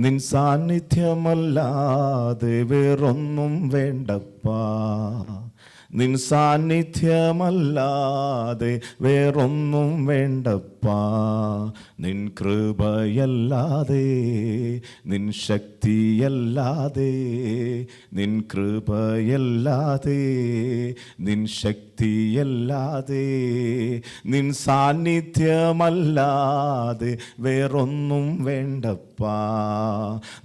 നിൻ സാന്നിധ്യമല്ലാതെ വേറൊന്നും വേണ്ടപ്പാ, നിൻ സാന്നിധ്യമല്ലാതെ വേറൊന്നും വേണ്ടപ്പാ, നിൻ കൃപയല്ലാതെ നിൻ ശക്തിയല്ലാതെ, നിൻ കൃപയല്ലാതെ നിൻ ശക്തിയല്ലാതെ, നിൻ സാന്നിധ്യമല്ലാതെ വേറൊന്നും വേണ്ടപ്പാ,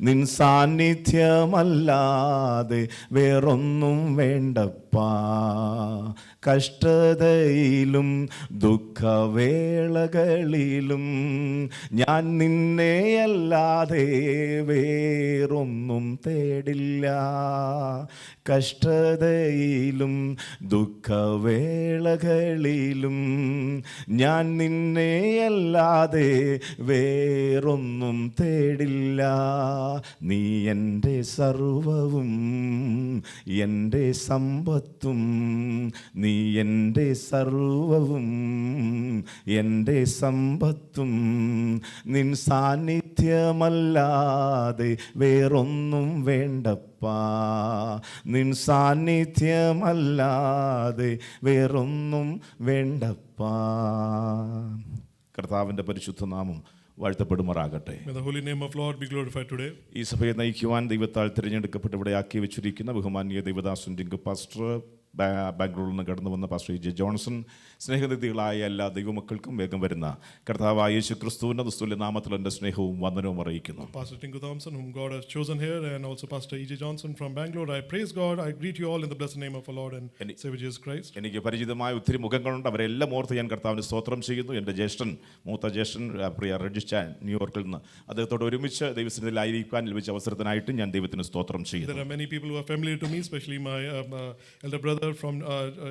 നിൻ സാന്നിധ്യമല്ലാതെ വേറൊന്നും വേണ്ടപ്പാ. കഷ്ടതയിലും ദുഃഖവേളകളിലും ഞാൻ നിന്നെയല്ലാതെ വേറൊന്നും തേടില്ല. കഷ്ടതയിലും ദുഃഖവേളകളിലും ഞാൻ നിന്നെയല്ലാതെ വേറൊന്നും തേടില്ല. നീ എൻ്റെ സർവവും എൻ്റെ സമ്പത്തും, നീ എൻ്റെ സർവവും എൻ്റെ സമ്പത്തും, നിൻ സാന്നിധ്യമല്ലാതെ വേറൊന്നും വേണ്ടപ്പാ, നിൻ സാന്നിധ്യമല്ലാതെ വേറൊന്നും വേണ്ടപ്പാ. കർത്താവിൻ്റെ പരിശുദ്ധ നാമം വാഴ്ത്തപ്പെടുമാറാകട്ടെ. ഈ സഭയെ നയിക്കുവാൻ ദൈവത്താൽ തിരഞ്ഞെടുക്കപ്പെട്ട് ഇവിടെ ആക്കി വെച്ചിരിക്കുന്ന ബഹുമാന്യ ദൈവദാസൻ ഡിങ്കു പാസ്റ്റർ, ബാംഗ്ലൂരിൽ നിന്ന് കടന്നു വന്ന പാസ്റ്റർ ഇ ജെ ജോൺസൺ, സ്നേഹനിധികളായ എല്ലാ ദൈവമക്കൾക്കും വേഗം വരുന്ന കർത്താവായ യേശു ക്രിസ്തുവിന്റെ നിസ്തുല്യ നാമത്തിൽ എൻ്റെ സ്നേഹവും വന്ദനവും അറിയിക്കുന്നു. Pastor Tinku Thompson, whom God has chosen here, and also Pastor E J Johnson from Bangalore, I praise God. I greet you all in the blessed name of our Lord and Savior Jesus Christ. എനിക്ക് പരിചിതമായ ഒത്തിരി മുഖങ്ങളുണ്ട്, അവരെല്ലാം ഓർത്ത് ഞാൻ കർത്താവിന് സ്തോത്രം ചെയ്യുന്നു. എൻ്റെ ജ്യേഷ്ഠൻ, മൂത്ത ജ്യേഷ്ഠൻ പ്രിയ റെൻജാൻ ന്യൂയോർക്കിൽ നിന്ന്, അദ്ദേഹത്തോട് ഒരുമിച്ച് ദൈവസന്നിധിയിലായിരിക്കാൻ ലഭിച്ച അവസരത്തിനായിട്ട് ഞാൻ ദൈവത്തിന് സ്തോത്രം ചെയ്യുന്നു. There are many people who are familiar to me, especially my elder brother from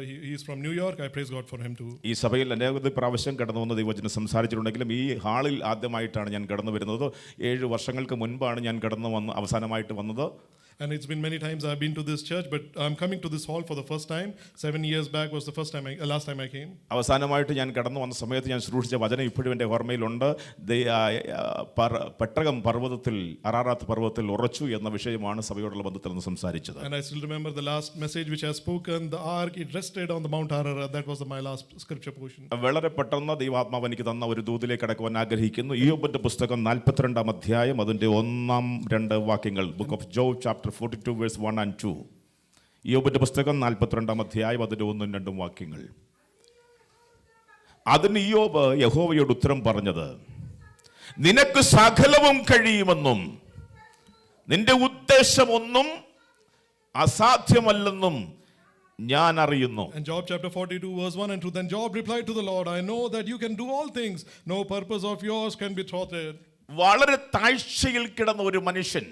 he is from New York. I praise God for him too. ഈ സഭയിൽ അനേക പ്രാവശ്യം കടന്നു വന്ന ദൈവവചനം സംസാരിച്ചിട്ടുണ്ടെങ്കിലും ഈ ഹാളിൽ ആദ്യമായിട്ടാണ് ഞാൻ കടന്നു വരുന്നത്. 7 വർഷങ്ങൾക്ക് മുൻപാണ് ഞാൻ കടന്നു വന്ന് അവസാനമായിട്ട് വന്നത്. And it's been many times I've been to this church, but I'm coming to this hall for the first time. 7 years back was the last time I came. അവസാനമായിട്ട് ഞാൻ കടന്നു വന്ന സമയത്ത് ഞാൻ ശ്രൂഷിച്ച വചനം ഇപ്പോഴും എൻ്റെ ഓർമ്മയിലുണ്ട്. പെട്ടകം പർവ്വതത്തിൽ, അറാറാത്ത് പർവ്വതത്തിൽ ഉറച്ചു എന്ന വിഷയമാണ് സഭയോടുള്ള ബന്ധത്തിൽ നിന്ന് സംസാരിച്ചത്. And I still remember the last message which I have spoken, the ark, it rested on the Mount Ararat. That was my last scripture portion. വളരെ പെട്ടെന്ന് ദൈവാത്മാവ് എനിക്ക് തന്ന ഒരു ദൂതിലേക്ക് കടക്കുവാൻ ആഗ്രഹിക്കുന്നു. ഇയ്യോബിന്റെ പുസ്തകം 42-ാം അധ്യായം അതിൻ്റെ 1-2 വാക്യങ്ങൾ. Book of job chapter 42 verse 1 and 2. ഇയ്യോബിന്റെ പുസ്തകം 42-ാം അധ്യായം അതിന്റെ 1-2 വാക്യങ്ങൾ. അതിന് ഇയ്യോബ് യഹോവയോട് ഉത്തരം പറഞ്ഞത്, നിനക്ക് സകലവും കഴിയുമെന്നും നിന്റെ ഉദ്ദേശമൊന്നും അസാധ്യമല്ലെന്നും ഞാൻ അറിയുന്നു. And Job chapter 42 verse 1 and 2. Then Job replied to the Lord, I know that you can do all things. No purpose of yours can be thwarted. വളരെ താഴ്ചയിൽ കിടന്ന ഒരു മനുഷ്യൻ,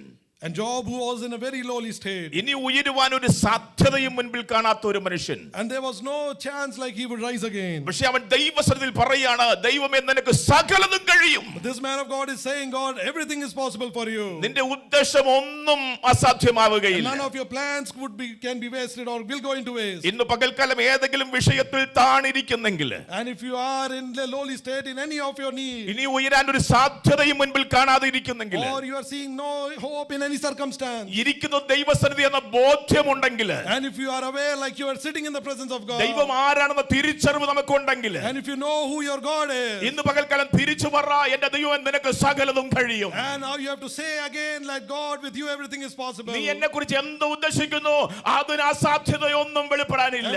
and Job, who was in a very lowly state, ഇനി ഉയരുവാൻ ഒരു സാധ്യതയും മുൻപിൽ കാണാത്ത ഒരു മനുഷ്യൻ, and there was no chance like he would rise again. പക്ഷേ അവൻ ദൈവസന്നിധിയിൽ പറയാണ്, ദൈവമേ നിനക്ക് സകലതും കഴിയും. But this man of God is saying, God, everything is possible for you. നിന്റെ ഉദ്ദേശം ഒന്നും അസാധ്യമാവുകയില്ല. None of your plans can be wasted or will go into waste. ഇന്ന് പകൽക്കാലം ഏതെങ്കിലും വിഷയത്തിൽ താണിരിക്കുന്നെങ്കിൽ, and if you are in the lowly state in any of your needs, ഇനി ഉയരാൻ ഒരു സാധ്യതയും മുൻപിൽ കാണാതെ ഇരിക്കുന്നെങ്കിൽ, or you are seeing no hope in any circumstance, ഇരിക്കുന്ന ദൈവസന്നിധി എന്ന ബോധ്യമുണ്ടെങ്കിൽ, and if you are aware like you are sitting in the presence of God, ദൈവം ആരാണെന്ന തിരിച്ചറിവ് നമുക്കുണ്ടെങ്കിൽ, and if you know who your God is, ഇന്ന് പകൽക്കാലം തിരിച്ചു പറ, എൻ്റെ ദൈവം നിനക്ക് സകലതും കഴിയും. and now you have to say again, like God, with you everything is possible. നീ എന്നെ കുറിച്ച് എന്ത് ഉദ്ദേശിക്കുന്നു അതിന് അസാധ്യതയൊന്നും വെളിപ്പെടാനില്ല.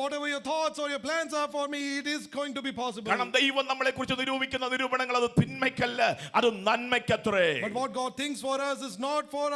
Whatever your thoughts or your plans are for me, it is going to be possible. കാരണം ദൈവം നമ്മളെ കുറിച്ച് നിരൂപിക്കുന്ന നിരൂപണങ്ങൾ അത് തിന്മയ്ക്കല്ല, അത് നന്മയ്ക്കത്രേ. But what God thinks for us is not for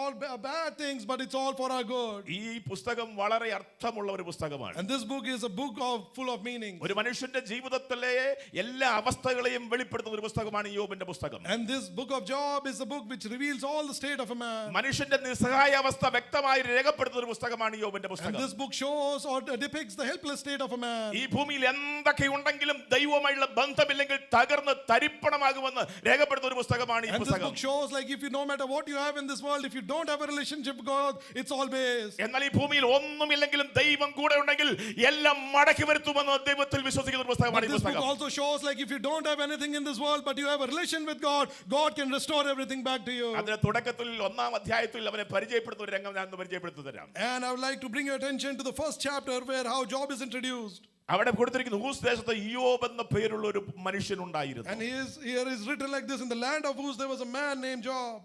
all bad things, but it's all for our good. ഈ പുസ്തകം വളരെ അർത്ഥമുള്ള ഒരു പുസ്തകമാണ്. And this book is a book full of meaning. ഒരു മനുഷ്യന്റെ ജീവിതത്തിലെ എല്ലാ അവസ്ഥകളെയും വെളിപ്പെടുത്തുന്ന ഒരു പുസ്തകമാണ് ഇയ്യോബിന്റെ പുസ്തകം. And this book of Job is a book which reveals all the state of a man. മനുഷ്യന്റെ നിസ്സഹായ അവസ്ഥ വ്യക്തമായി രേഖപ്പെടുത്തുന്ന ഒരു പുസ്തകമാണ് ഇയ്യോബിന്റെ പുസ്തകം. And this book shows or depicts the helpless state of a man. ഈ ഭൂമിയിൽ എന്തൊക്കെ ഉണ്ടെങ്കിലും ദൈവവുമായുള്ള ബന്ധമില്ലെങ്കിൽ തകർന്ന് തരിപ്പണമായി ദൈവമാകുമെന്ന് രേഖപ്പെടുത്തുന്ന ഒരു പുസ്തകമാണ് ഈ And this പുസ്തകം. book shows like if you no matter what you have in this world, if you don't have a relationship with God, it's all waste. എന്നാൽ ഈ ഭൂമിയിൽ ഒന്നുമില്ലെങ്കിലും ദൈവം കൂടെ ഉണ്ടെങ്കിൽ എല്ലാം മടക്കി വരുത്തുമെന്ന് ദൈവത്തിൽ വിശ്വസിക്കുന്ന ഒരു പുസ്തകമാണ് ഈ This book പുസ്തകം. also shows like if you don't have anything in this world but you have a relation with God, God can restore everything back to you. അതിന്റെ തുടക്കത്തിൽ ഒന്നാം അധ്യായത്തിൽ അവനെ പരിചയപ്പെടുത്തുന്ന ഒരു രംഗം ഞാൻ പരിചയപ്പെടുത്തി തരാം. And I would like to bring your attention to the first chapter where how Job is introduced. അവിടെ കൊടുത്തിരിക്കുന്ന ഊസ് ദേശത്ത് ഇയ്യോബ് എന്ന പേരുള്ള ഒരു മനുഷ്യൻ ഉണ്ടായിരുന്നു. And here is written like this: in the land of Uz there was a man named Job.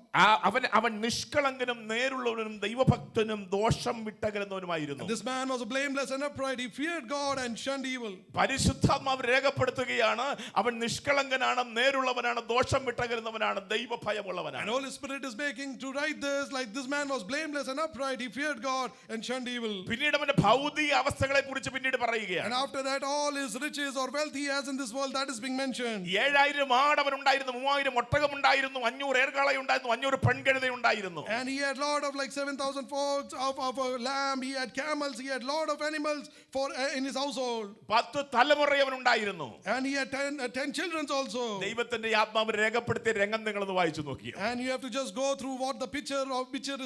അവൻ നിഷ്കളങ്കനും നേരുള്ളവനും ദൈവഭക്തനും ദോഷം വിട്ടകലുന്നവനുമായിരുന്നു. This man was blameless and upright. He feared God and shunned evil. പരിശുദ്ധാത്മാവ് രേഖപ്പെടുത്തുകയാണ് അവൻ നിഷ്കളങ്കനാണ്, നേരുള്ളവനാണ്, ദോഷം വിട്ടകലുന്നവനാണ്, ദൈവഭയമുള്ളവനാണ്. And Holy Spirit is making to write this like this man was blameless and upright. He feared God and shunned evil. പിന്നീട് അവന്റെ ഭൗതിക അവസ്ഥകളെ കുറിച്ച് പിന്നീട് പറയുകയാണ്. And after that all his riches or wealth he has in this world, that is being mentioned. 7000 ആട് അവനുണ്ടായിരുന്നു, 3000 ഒട്ടകം ഉണ്ടായിരുന്നു, 500 ഏർകാള ഉണ്ടായിരുന്നു, 500 പെൺകഴുത ഉണ്ടായിരുന്നു. And he had lot of like 7000 folks of a lamb, he had camels, he had lot of animals for in his household. 10 തലമുറ അവനുണ്ടായിരുന്നു. And he had 10 children also. ദൈവത്തിന്റെ ആത്മാവ് രേഖപ്പെടുത്തിയ രംഗം നിങ്ങൾ ഒന്ന് വായിച്ചു നോക്കിയോ? And you have to just go through what the picture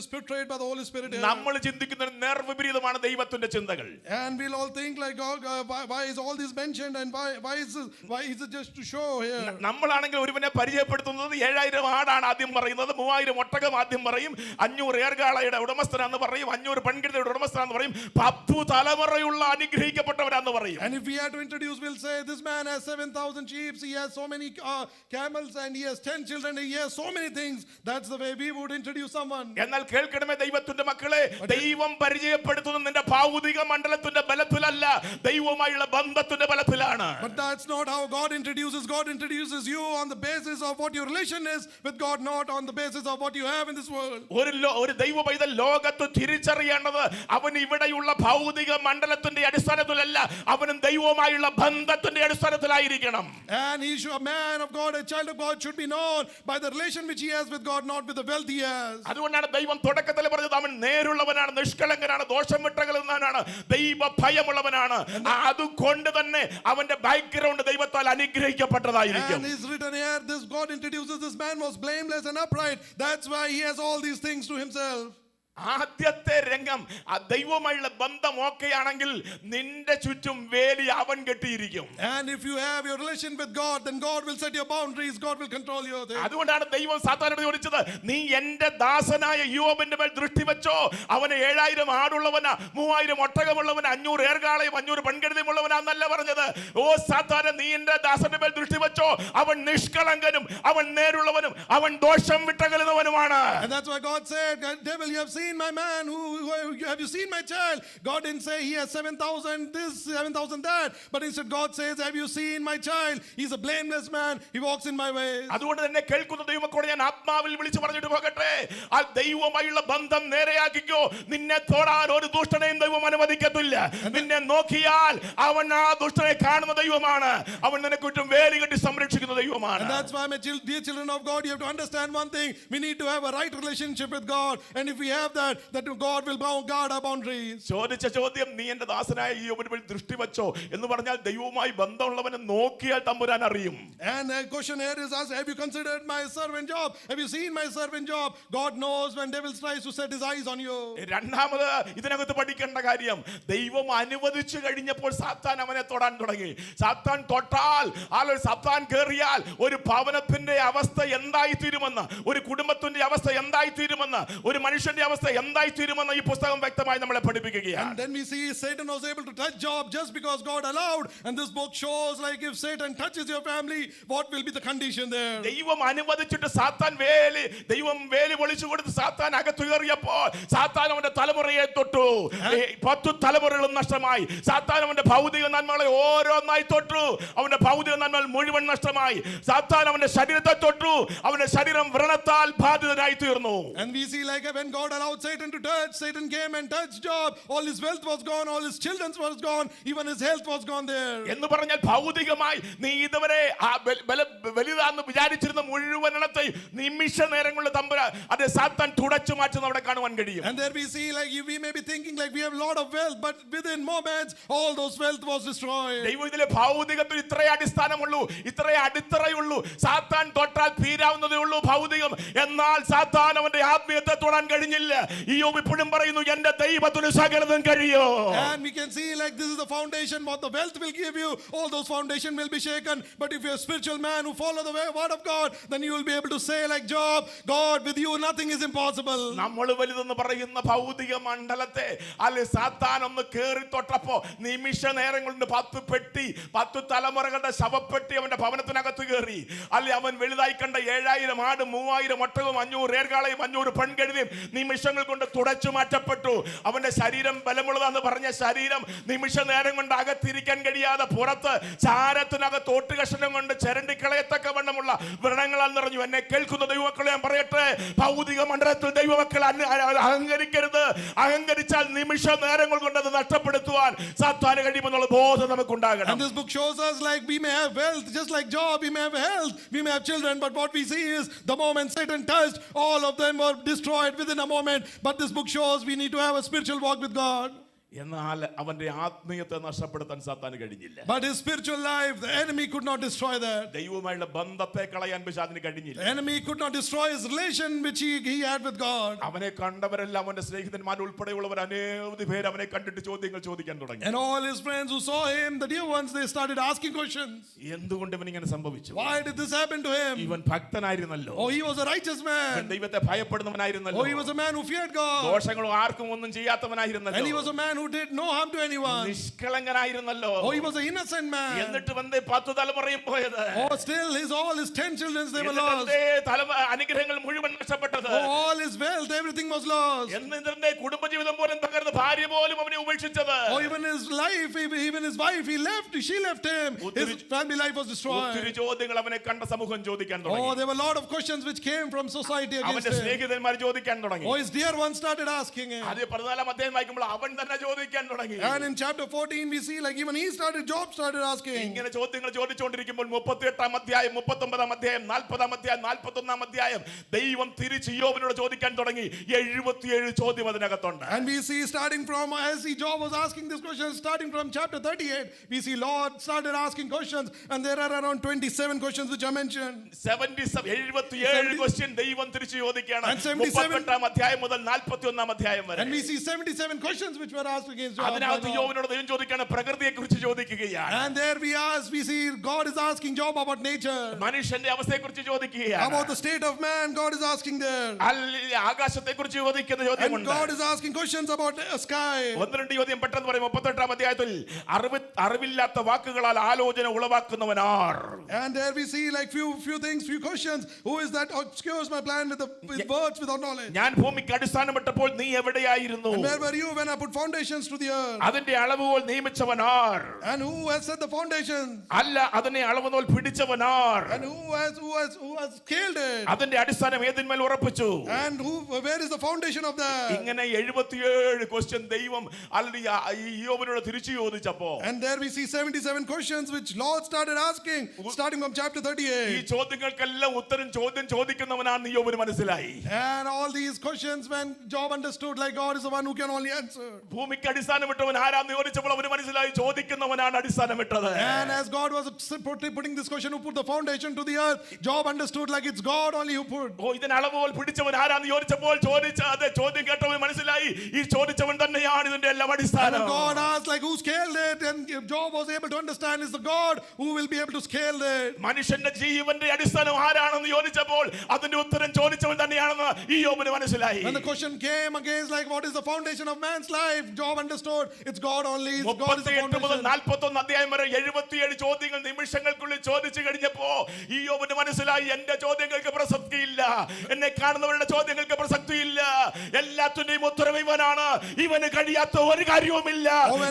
is portrayed by the Holy Spirit here. നമ്മൾ ചിന്തിക്കുന്ന നേർവിപരീതമാണ് ദൈവത്തിന്റെ ചിന്തകൾ. And we'll all think like why is all this mentioned and why is it just to show here? നമ്മളാണെങ്കിൽ ഒരുവനെ പരിചയപ്പെടുത്തുന്നത് 7000 ആടാണ് ആദ്യം പറയുന്നത്, 3000 ഒട്ടകം ആദ്യം പറയും, 500 ഏർകാളയുടെ ഉടമസ്ഥനാന്ന് പറയും, 500 പെൺകിടയുടെ ഉടമസ്ഥനാന്ന് പറയും, 10 തലമുറയുള്ള അനുഗ്രഹിക്കപ്പെട്ടവരാന്ന് പറയും. And if we had to introduce, we'll say this man has 7000 sheep, he has so many camels, and he has 10 children, he has so many things. That's the way we would introduce someone. എന്നാൽ കേൾക്കണമേ ദൈവത്തിന്റെ മക്കളെ, ദൈവം പരിചയപ്പെടുത്തുന്നത് നിന്റെ ഭൗതിക മണ്ഡലത്തിന്റെ ബലത്തിലല്ല, ദൈവമായുള്ള ബന്ധത്തിന്റെ ബലത്തിലാണ്. But that's not how God introduces. God introduces you on the basis of what your relation is with God, not on the basis of what you have in this world. ഒരു ദൈവ പൈതൽ ലോകത്ത് തിരിച്ചറിയേണ്ടത് അവൻ ഇവിടെയുള്ള ഭൗതിക മണ്ഡലത്തിന്റെ അടിസ്ഥാനത്തിലല്ല, അവനും ദൈവവുമായുള്ള ബന്ധത്തിന്റെ അടിസ്ഥാനത്തിലായിരിക്കണം. And a man of God, a child of God should be known by the relation which he has with God, not with the wealth he has. അതുകൊണ്ടാണ് ദൈവം തുടക്കത്തിൽ പറഞ്ഞത് അവൻ നേരുള്ളവനാണ്, നിഷ്കളങ്കനാണ്, ദോഷം വിട്ടകലുന്നവനാണ്, ദൈവ ഭയമുള്ളവനാണ്. അതുകൊണ്ട് തന്നെ അവന്റെ ബാക്ക്ഗ്രൗണ്ട് ദൈവത്താൽ അനുഗ്രഹിക്കപ്പെട്ടതായിരിക്കും. And is written here, this God introduces this man was blameless and upright. That's why he has all these things to himself. ആദ്യത്തെ രംഗം ആ ദൈവവുമായുള്ള ബന്ധം ഓക്കെയാണെങ്കിൽ നിന്റെ ചുറ്റും വേലി അവൻ കെട്ടിയിരിക്കും. And if you have your relation with God, then God will set your boundaries, God will control your things. അതുകൊണ്ടാണ് ദൈവം സാത്താനോട് ചോദിച്ചത്, നീ എന്റെ ദാസനായ യോബിന്റെ മേൽ ദൃഷ്ടി വെച്ചോ, അവന് 7000 ആടുള്ളവനാ, 3000 ഒട്ടകമുള്ളവനാ, 500 ഏർകാളയും 500 പെൺകഴുതയുമുള്ളവനാന്നല്ല പറഞ്ഞത്. ഓ സാത്താനെ, നീ എന്റെ ദാസന്റെ മേൽ ദൃഷ്ടി വെച്ചോ, അവൻ നിഷ്കളങ്കനും അവൻ നേരുള്ളവനും അവൻ ദോഷം വിട്ടകലുന്നവനുമാണ്. And that's why God said, devil, you have seen my man, who have you seen my child? God didn't say he has 7000 this, 7000 that, but instead God says, have you seen my child? He's a blameless man, he walks in my ways. അതുകൊണ്ട് തന്നെ കേൾക്കുന്ന ദൈവമക്കളെ ഞാൻ ആത്മാവിൽ വിളിച്ചു പറഞ്ഞിട്ട് പോകട്ടെ, ആ ദൈവവുമായുള്ള ബന്ധം നേരെയാക്കിക്കോ. നിന്നെ തൊടാൻ ഒരു ദുഷ്ടനെയും ദൈവം അനുവദിക്കത്തില്ല. നിന്നെ നോക്കിയാൽ അവൻ ആ ദുഷ്ടനെ കാണുന്ന ദൈവമാണ്, അവൻ നിന്നെ കുറ്റം വേലി കെട്ടി സംരക്ഷിക്കുന്ന ദൈവമാണ്. And that's why, my dear children of God, you have to understand one thing: we need to have a right relationship with God, and if we have that God will guard our boundaries. ചോദിച്ച ചോദ്യം, നീ എന്റെ ദാസനായ യോബിന്റെ മേൽ ദൃഷ്ടി വെച്ചോ എന്ന് പറഞ്ഞാൽ ദൈവവുമായി ബന്ധമുള്ളവനെ നോക്കിയാൽ തമ്പുരാൻ അറിയും. And the question here is asked, have you considered my servant Job? Have you seen my servant Job? God knows when devil tries to set his eyes on you. രണ്ടാമത് ഇതിനകത്ത് പഠിക്കേണ്ട കാര്യം, ദൈവം അനുവദിച്ചു കഴിഞ്ഞപ്പോൾ സാത്താൻ അവനെ തൊടാൻ തുടങ്ങി. സാത്താൻ തൊട്ടാൽ, സാത്താൻ കേറിയാൽ ഒരു ഭവനത്തിന്റെ അവസ്ഥ എന്തായി തീരുമെന്ന്, ഒരു കുടുംബത്തിന്റെ അവസ്ഥ എന്തായി തീരുമെന്ന്, ഒരു മനുഷ്യന്റെ അവസ്ഥ എന്തായി തീരുമെന്ന് ഈ പുസ്തകം വ്യക്തമായി നമ്മളെ പഠിപ്പിക്കുകയാണ്. And then we see Satan was able to touch Job just because God allowed, and this book shows like if Satan touches your family, what will be the condition there? ദൈവം അനുവദിച്ചിട്ട് ദൈവം വേലി പൊളിച്ചു കൊടുത്ത് സാത്താൻ അകത്തു കയറിയപ്പോൾ സാത്താൻ അവന്റെ തലമുറയെ തൊട്ടു. 10 തലമുറകളും നഷ്ടമായി. സാത്താൻ അവന്റെ ഭൗതിക നന്മകളെ ഓരോന്നായി തൊട്ടു. അവന്റെ ഭൗതിക നന്മകൾ മുഴുവൻ നഷ്ടമായി. സാത്താൻ അവന്റെ ശരീരത്തെ തൊട്ടു. അവന്റെ ശരീരം വ്രണത്താൽ ബാധിതനായി തീർന്നു. And we see like when God allowed about Satan to touch. Satan came and touched Job. All his wealth was gone, all his children was gone, even his health was gone there. എന്ന് പറഞ്ഞാൽ ഭൗതികമായി നീ ഇതുവരെ വലുതാന്ന് വിചാരിച്ചിരുന്ന മുഴുവനെണ്ണത്തെയും നിമിഷ നേരം കൊണ്ട് തമ്പുരാൻ അത് സാത്താൻ തുടച്ചു മാറ്റുന്ന അവിടെ കാണുവാൻ കഴിയും. And there we see, like, we may be thinking like we have a lot of wealth, but within moments all those wealth was destroyed. ദൈവത്തിലെ ഭൗതികത്തിൽ ഇത്രേ അടിസ്ഥാനമുള്ളൂ, ഇത്രേ അടിത്തറയുള്ളൂ. സാത്താൻ തൊട്ടാൽ തീരാവുന്നതേ ഉള്ളൂ ഭൗതികം. എന്നാൽ സാത്താൻ അവന്റെ ആത്മീയത്തെ തൊടാൻ കഴിഞ്ഞില്ല. ഇയ്യോബ് ഇപ്പോഴും പറയുന്നു എന്റെ ദൈവത്തിന് സകലതും കഴിയോ. And we can see like this is the foundation what the wealth will give you. All those foundation will be shaken. But if you're a spiritual man who follow the word of God, then you will be able to say like Job, God, with you nothing is impossible. നമ്മൾ വലുതെന്ന് പറയുന്ന ഭൗതിക മണ്ഡലത്തെ അല്ലെ സാത്താൻ ഒന്ന് കേറി തൊട്ടപ്പോ നിമിഷ നേരം കൊണ്ട് 10 പെട്ടി 10 തലമുറകളുടെ ശവപ്പെട്ടി അവന്റെ ഭവനത്തിനകത്ത് കയറി. അല്ലെ അവൻ വലുതായി കണ്ട 7000 ആട് 3000 ഒട്ടകവും 500 ഏർകാളയും 500 പെൺകഴുതയും നിമിഷങ്ങൾ കൊണ്ട് തുടച്ചു മാറ്റപ്പെട്ടു. അവന്റെ ശരീരം ബലമുള്ളതാന്ന് പറഞ്ഞ ശരീരം നിമിഷ നേരം കൊണ്ട് അകത്തിരിക്കാൻ കഴിയാതെ പുറത്ത് ചാരത്തിനകത്ത് ഓട്ടുകഷണം കൊണ്ട് ചരണ്ടിക്കളയത്തക്ക വണ്ണമുള്ള വ്രണങ്ങളാൽ നിറഞ്ഞു. എന്നെ കേൾക്കുന്ന ദൈവമക്കളെ ഞാൻ പറയട്ടെ, ഭൗതിക മണ്ഡലത്തിൽ ദൈവമക്കൾ അഹങ്കരിക്കരുത്. അഹങ്കരിച്ചാൽ നിമിഷ നേരങ്ങൾ കൊണ്ട് അത് നഷ്ടപ്പെടുത്തുവാൻ സാത്താന് കഴിയുമെന്നുള്ള ബോധം നമുക്കുണ്ടാകണം. And this book shows us like we may have wealth just like Job, we may have health, we may have children, but what we see is the moment Satan touched, all of them were destroyed within a moment. But this book shows we need to have a spiritual walk with God. എന്നാൽ അവന്റെ ആത്മീയത്തെ നഷ്ടപ്പെടുത്താൻ സാത്താന് കഴിഞ്ഞില്ല. But his spiritual life, the enemy could not destroy that. ദൈവവുമായുള്ള ബന്ധത്തെ കളയാൻ പിശാചിന് കഴിഞ്ഞില്ല. The enemy could not destroy his relation which he had with God. അവനെ കണ്ടവരെല്ലാം അവന്റെ സ്നേഹിതന്മാർ ഉൾപ്പെടെയുള്ളവർ അനേകം പേര് അവനെ കണ്ടിട്ട് ചോദ്യങ്ങൾ ചോദിക്കാൻ തുടങ്ങി. And all his friends who saw him, the dear ones, they started asking questions. എന്തുകൊണ്ട് ഇവൻ ഇങ്ങനെ സംഭവിച്ചു? Why did this happen to him? ഇവൻ ഭക്തനായിരുന്നല്ലോ. Oh, he was a righteous man. ദൈവത്തെ ഭയപ്പെടുന്നവനായിരുന്നല്ലോ. Oh, he was a man who feared God. ദോഷങ്ങളും ആർക്കും ഒന്നും ചെയ്യാത്തവനായിരുന്നല്ലോ. And he was a man who did no harm to anyone. നിഷ്കളങ്കനായിരുന്നല്ലോ. Oh, he was an innocent man. എന്നിട്ട് വന്നേ 10 തലമുറയും പോയത്. Oh, still all his 10 children they were lost. അനുഗ്രഹങ്ങൾ മുഴുവൻ നഷ്ടപ്പെട്ടത്. Oh, all his wealth, everything was lost. എന്നിട്ട് കുടുംബജീവിതം പോലും തകർന്നു. ഭാര്യ പോലും അവനെ ഉപേക്ഷിച്ചത്. Oh, even his life, even his wife, she left him. His family life was destroyed. ഒത്തിരി ചോദ്യങ്ങൾ അവനെ കണ്ട സമൂഹം ചോദിക്കാൻ തുടങ്ങി. Oh, there were a lot of questions which came from society against അവന്റെ him. സ്നേഹിതന്മാർ ചോദിക്കാൻ തുടങ്ങി. Oh, his dear ones started asking him. അത് 14 അധ്യായം വായിക്കുമ്പോൾ അവൻ തന്നെ ചോദിക്കാൻ തുടങ്ങി. And in chapter 14 we see like even Job started asking. ഇങ്ങനെ ചോദ്യങ്ങൾ ചോദിച്ചുകൊണ്ടിരിക്കുമ്പോൾ 38 അധ്യായം 39 അധ്യായം 40 അധ്യായം 41 അധ്യായം ദൈവം തിരിച്ച് യോബിനോട് ചോദിക്കാൻ തുടങ്ങി. 77 ചോദ്യം അതിനകത്തുണ്ട്. And we see starting from as Job was asking this question, starting from chapter 38 we see Lord started asking questions, and there are around 27 questions which are mentioned. 77 question ദൈവം തിരിച്ച് ചോദിക്കുകയാണ്. 38 അധ്യായം മുതൽ 41 അധ്യായം വരെ. And we see 77 questions which were asked against Job. അതിനകത്ത് യോബിനോട് ദൈവം ചോദിക്കുകയാണ്, പ്രകൃതിയെക്കുറിച്ച് ചോദിക്കുകയാണ്. And there we see God is asking Job about nature. മനുഷ്യന്റെ അവസ്ഥയെക്കുറിച്ച് ചോദിക്കുകയാണ്. About the state of man God is asking there. ആകാശത്തെക്കുറിച്ച് ചോദിക്കുന്ന ചോദ്യമുണ്ട്. And God is asking questions about the sky. 1-2 ചോദ്യം പെട്ടെന്ന് പറയും. 38 അധ്യായത്തിൽ അറിവില്ലാത്ത വാക്കുകളാൽ ആലോചന ഉളവാക്കുന്നവനാർ. And there we see like few things, few questions. Who is that obscures my plan with words without knowledge? ഞാൻ ഭൂമിക്ക് അടിസ്ഥാനമിട്ടപ്പോൾ നീ എവിടെയായിരുന്നു? And where were you when I put foundations to the earth? അതിന്റെ അളവുകൾ നിയമിച്ചവനാർ. And who has set the foundations? അല്ല, അതിനെ അളവുനോൽ പിടിച്ചവനാർ. And who has scaled it? അതിന്റെ അടിസ്ഥാനം ഏതിന്മേൽ ഉറപ്പിച്ചു? And where is the foundation of that? ഇങ്ങനെ 77 ക്വസ്റ്റ്യൻ ദൈവം യോബിനോട് തിരിച്ചു ചോദിച്ചപ്പോ, and there we see 77 questions which Lord started asking starting from chapter 38. ഈ ചോദ്യങ്ങൾക്കെല്ലാം ഉത്തരം ചോദിക്കുന്നവനാണ് യോബിന് മനസ്സിലായി. And all these questions when Job understood like God is the one who can only answer. ഭൂമിക്ക് അടിസ്ഥാനമിട്ടവൻ ആരാന്ന് ചോദിച്ചപ്പോൾ അവന് മനസ്സിലായി ചോദിക്കുന്നവനാണ് അടിസ്ഥാനമിട്ടത്. And as God was putting this question, who put the foundation to the earth, Job understood like it's God only who put. ഇതിന് അളവുകൾ പിടിച്ചവൻ ആരാന്ന് ചോദിച്ചപ്പോൾ ചോദ്യം കേട്ടവൻ മനസ്സിലായി ഈ ചോദിച്ചവൻ തന്നെയാണ് ഇതിന്റെ എല്ലാം അടിസ്ഥാനം. And God asked like who scaled it, and Job was able to understand it's the God who will be able to scale it. മനുഷ്യന്റെ ജീവന്റെ അടിസ്ഥാനം ആരാണെന്ന് ചോദിച്ചപ്പോൾ അതിന്റെ ഉത്തരം ചോദിച്ചവൻ തന്നെയാണെന്ന് ഈ യോബിന് മനസ്സിലായി. When the question came against like what is the foundation of man's life, Job understood it's God only. It's God is the foundation. 38 മുതൽ 41 അധ്യായം വരെ 77 ചോദ്യങ്ങൾ നിമിഷങ്ങൾക്കുള്ളിൽ ചോദിച്ചു കഴിഞ്ഞപ്പോ ഈ യോബിന് മനസ്സിലായി എന്റെ ചോദ്യങ്ങൾക്ക് പ്രസക്തിയില്ല, എന്നെ കാണുന്നവരുടെ ചോദ്യങ്ങൾക്ക് പ്രസക്തിയില്ല, എല്ലാത്തിന്റെയും ഉത്തരം ഇവനാണ്, ഇവന് കഴിയാത്ത ഒരു കാര്യവുമില്ല,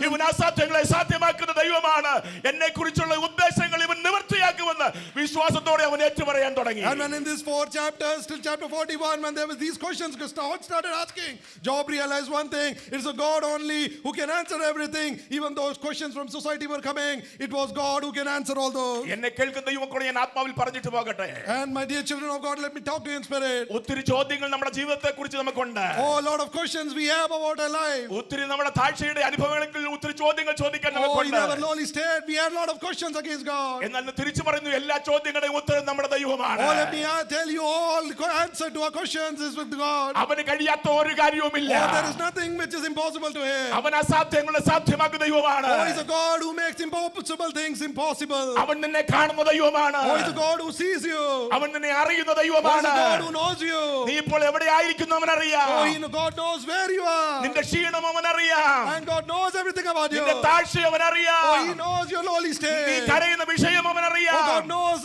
ഇവൻ അസാധ്യങ്ങളെ സാധ്യമാക്കുന്ന ദൈവമാണ്, എന്നെ കുറിച്ചുള്ള ഉദ്ദേശങ്ങൾ ഇവൻ നിവർത്തിയാക്കുമെന്ന് വിശ്വാസത്തോടെ അവൻ ഏറ്റുപറയാൻ തുടങ്ങി. And when in these 4 chapters till chapter 41, when there was these questions, God started asking, Job realized one thing: it's a God only who can answer everything. Even those questions from society were coming, it was God who can answer all those. എന്നെ കേൾക്കുന്ന ദൈവമക്കളെ ഞാൻ ആത്മാവിൽ പറഞ്ഞിട്ട് പോകട്ടെ. And my dear children of God, let me talk to you in spirit. ഒത്തിരി ചോദ്യങ്ങൾ നമ്മുടെ ജീവിതത്തെക്കുറിച്ച് നമുക്കുണ്ട്. Oh, a lot of questions we have about our life. ഒത്തിരി നമ്മുടെ താഴ്ചയുടെ അനുഭവങ്ങളിൽ ഒത്തിരി ചോദ്യങ്ങൾ ചോദിക്കാൻ Oh, in നമുക്കുണ്ട്. our lowly state, we had a lot of questions against God. എന്നാൽ തിരിച്ചു പറയുന്നു, എല്ലാ ചോദ്യങ്ങളുടെയും ഉത്തരം നമ്മുടെ ദൈവമാണ്. Oh, let me tell you, all the answer to our questions is with God. അവന് കഴിയാത്ത ഒരു കാര്യവുമില്ല. Oh, there is nothing which is impossible to him. അവൻ അസാധ്യങ്ങളെ സാധ്യമാക്കുന്ന ദൈവമാണ്. Oh, he's a God who makes impossible things impossible. അവൻ നിന്നെ കാണുന്ന ദൈവമാണ്. Oh, he's a God who sees you. അവൻ നിന്നെ അറിയുന്ന Oh, he's ദൈവമാണ്. a God who knows you. നീ ഇപ്പോൾ എവിടെ ആയിരിക്കുന്നു അവൻ അറിയാം. Oh, God knows where you are. നിന്റെ ക്ഷീണം അവൻ അറിയാം. And God knows everything about you. നിന്റെ താഴ്ച അവൻ അറിയാം. Oh, he knows your lowly നീ state. കരയുന്ന വിഷയം അവൻ Oh, അറിയാം. God knows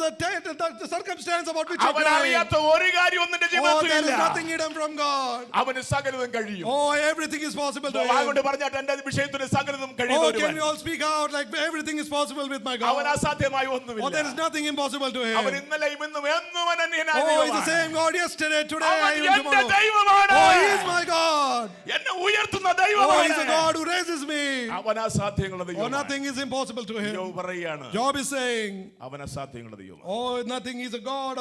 the circumstance about which you're അവൻ crying. അറിയാത്ത ഒരു കാര്യവും നിന്റെ Oh, there is ജീവിതത്തിലില്ല. nothing hidden from God. അവന് സകലതും കഴിയും. Oh, everything is possible to him. അതുകൊണ്ട് പറഞ്ഞാൽ എന്റെ വിഷയത്തിന് സകലതും Oh, കഴിയുന്ന can we ഒരുവൻ. all speak out like everything is possible with my അവൻ God? അസാധ്യമായി Oh, ഒന്നുമില്ല. there is nothing impossible to അവൻ him. ഇന്നലെയും ഇന്നും എന്നും അനന്യനായ Oh, he's the ദൈവമാണ്. same God yesterday, today, അവൻ even എന്റെ tomorrow. ദൈവമാണ്. Oh, he is my God. എന്നെ ഉയർത്തുന്ന Oh, he's a ദൈവമാണ്. God who raises me. അവൻ അസാധ്യങ്ങളുടെ Oh, ദൈവമാണ്. nothing is impossible to him. യോബ് പറയാണ്, Job is saying, അവൻ അസാധ്യങ്ങളുടെ ദൈവമാണ്. oh, nothing is a God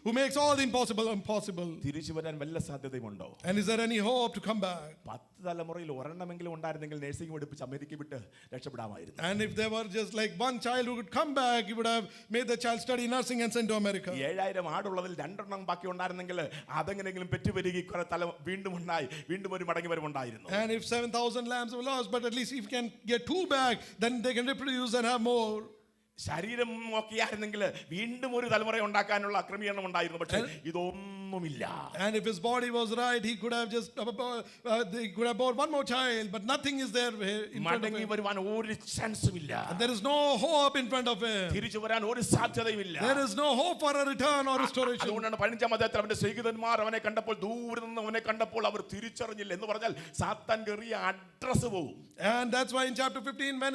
who makes all the impossible impossible. തിരിച്ചു വരാൻ വല്ല സാധ്യതയുമുണ്ടോ? And is there any hope to come back? 10 തലമുറയിൽ ഒരെണ്ണമെങ്കിലും ഉണ്ടായിരുന്നെങ്കിൽ നഴ്സിംഗ് പഠിപ്പിച്ച് അമേരിക്ക വിട്ട് രക്ഷപ്പെടാമായിരുന്നു. And if there were just like one child who could come back, he would have made the child study nursing and sent to America. 7000 ആടുള്ളതിൽ 2 ബാക്കി ഉണ്ടായിരുന്നെങ്കിൽ അതെങ്ങനെങ്കിലും പെറ്റുപെരുകി കുറെ തല വീണ്ടും ഉണ്ടായി വീണ്ടും ഒരു മടങ്ങി വരവുണ്ടായിരുന്നു. And if 7,000 lambs were lost, but at least if you can get 2 back, then they can reproduce and have more. ശരീരം നോക്കിയായിരുന്നെങ്കിൽ വീണ്ടും ഒരു തലമുറ ഉണ്ടാക്കാനുള്ള ക്രമീകരണം ഉണ്ടായിരുന്നു. പക്ഷേ ഇതൊന്നുമില്ല. And if his body was right, he could have just he could have born one more child, but nothing is there in front of മടങ്ങി him. വരുവാൻ ഒരു ചാൻസും ഇല്ല. And there is no hope in front of him. തിരിച്ചു വരാൻ ഒരു സാധ്യതയുമില്ല. There is no hope for a return or restoration. അതുകൊണ്ടാണ് 15-ാം അധ്യായത്തിൽ അവന്റെ സ്നേഹിതന്മാർ അവനെ കണ്ടപ്പോൾ ദൂരെ നിന്ന് അവനെ കണ്ടപ്പോൾ അവർ തിരിച്ചറിഞ്ഞില്ല എന്ന് പറഞ്ഞാൽ സാത്താൻ കയറിയ അഡ്രസ് പോകും. And that's why in chapter 15, when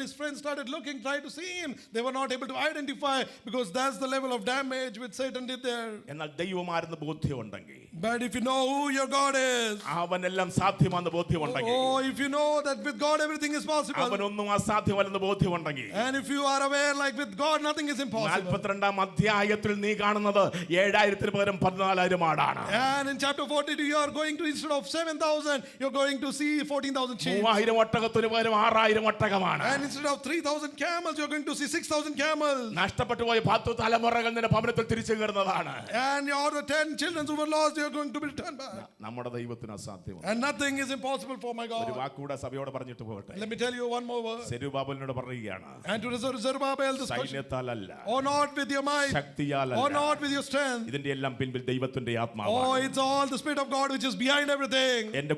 his friends started looking, tried to see him, they were not able to identify, because that's the level of damage which Satan did there. എന്നാൽ ദൈവമാരെന്ന് ബോധ്യമുണ്ടെങ്കിൽ, But if you know who your God is, അവനെല്ലാം സാധ്യമാണെന്ന് ബോധ്യമുണ്ടെങ്കിൽ, oh, if you know that with God everything is possible, അവനൊന്നും അസാധ്യമല്ലെന്ന് ബോധ്യമുണ്ടെങ്കിൽ, and if you are aware like with God nothing is impossible. 42-ാം അധ്യായത്തിൽ നീ കാണുന്നത് 7000 പകരം 14,000 ആടാണ്. And in chapter 42 you are going to, instead of 7,000, you're going to see 14,000 sheep. 3000 ഒട്ടകത്തിന് പകരം 6000 ഒട്ടകമാണ്. And instead of 3,000 camels, you're going to see 6,000 camels. നഷ്ടപ്പെട്ടു പോയ 10 തലമുറകൾ നിന്റെ ഭവനത്തിൽ തിരിച്ചു കയറുന്നതാണ്. And your 10 children who were lost, you're going to be returned back. നമ്മുടെ ദൈവത്തിന് അസാധ്യമാണ്. And nothing is impossible for my ഒരു God. വാക്കുകൂടെ സഭയോട് പറഞ്ഞിട്ട് പോകട്ടെ. Let me tell you one more word. സെരുബാബേലിനോട് പറയുകയാണ്, And to Zerubbabel, this question, സൈന്യത്താലല്ല, or not with your might, ശക്തിയാലല്ല, or not with your strength. ഇതിന്റെ എല്ലാം പിൻപിൽ ദൈവത്തിന്റെ Oh, ആത്മാവാണ്. it's all the Spirit of God which is behind everything. എന്റെ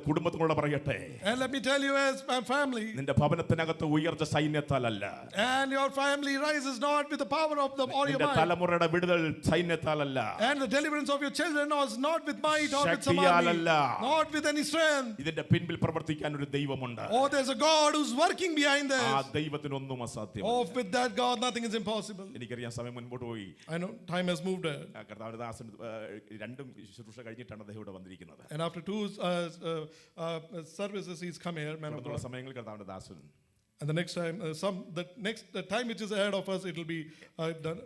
കുടുംബത്തിനോട് പറയട്ടെ, And let me tell you as my family, നിന്റെ ഭവനത്തിനകത്ത് ഉയർച്ച സൈന്യത്താലല്ല, and your family rises not with the power of the or your നിന്റെ might, തലമുറയുടെ വിടുതൽ സൈന്യത്താലല്ല, and the deliverance of your children was not with might or with some army, ശക്തിയാലല്ല, not with any strength. ഇതിന്റെ പിൻപിൽ പ്രവർത്തിക്കാൻ ഒരു ദൈവമുണ്ട്. Oh, there's a God who's working behind ആ this. ദൈവത്തിനൊന്നും അസാധ്യമല്ല. Oh, with that God nothing is impossible. എനിക്കറിയാം സമയം മുൻപോട്ട് പോയി. I know time has moved ahead. കർത്താവിന്റെ ദാസൻ 2 ശുശ്രൂഷ കഴിഞ്ഞിട്ടാണ് അദ്ദേഹം ഇവിടെ വന്നിരിക്കുന്നത്. And after 2 services he's come here, man of God. സമയങ്ങളിൽ കർത്താവിന്റെ ദാസൻ And the next time, the time which is ahead of us, it will be done.